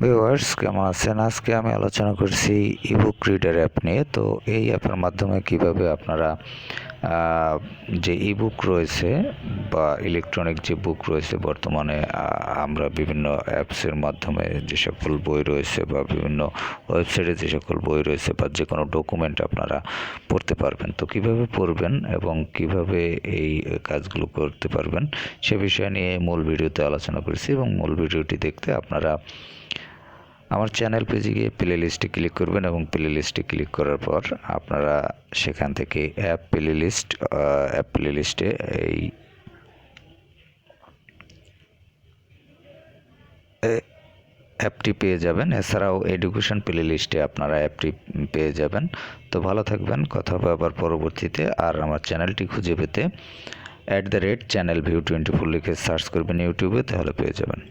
Viewers কেমন আছেন? আজকে আমি আলোচনা করছি ইবুক রিডার অ্যাপ নিয়ে। তো এই অ্যাপের মাধ্যমে কিভাবে আপনারা যে ইবুক রয়েছে বা ইলেকট্রনিক যে বুক রয়েছে, বর্তমানে আমরা বিভিন্ন অ্যাপসের মাধ্যমে যে সকল বই রয়েছে বা বিভিন্ন ওয়েবসাইটে যে সকল বই রয়েছে বা যে কোনো ডকুমেন্ট আপনারা পড়তে পারবেন। তো কিভাবে পড়বেন এবং কিভাবে এই কাজগুলো করতে পারবেন সে বিষয় নিয়ে মূল ভিডিওতে আলোচনা করেছি, এবং মূল ভিডিওটি দেখতে আপনারা আমার চ্যানেল পেজে গিয়ে প্লে লিস্টে ক্লিক করবেন, এবং প্লে লিস্টে ক্লিক করার পর আপনারা সেখান থেকে অ্যাপ প্লে লিস্টে এই অ্যাপটি পেয়ে যাবেন। এছাড়াও এডুকেশন প্লে লিস্টে আপনারা অ্যাপটি পেয়ে যাবেন। তো ভালো থাকবেন, কথা হবে আবার পরবর্তীতে। আর আমার চ্যানেলটি খুঁজে পেতে @channelview24 লিখে সার্চ করবেন ইউটিউবে, তাহলে পেয়ে যাবেন।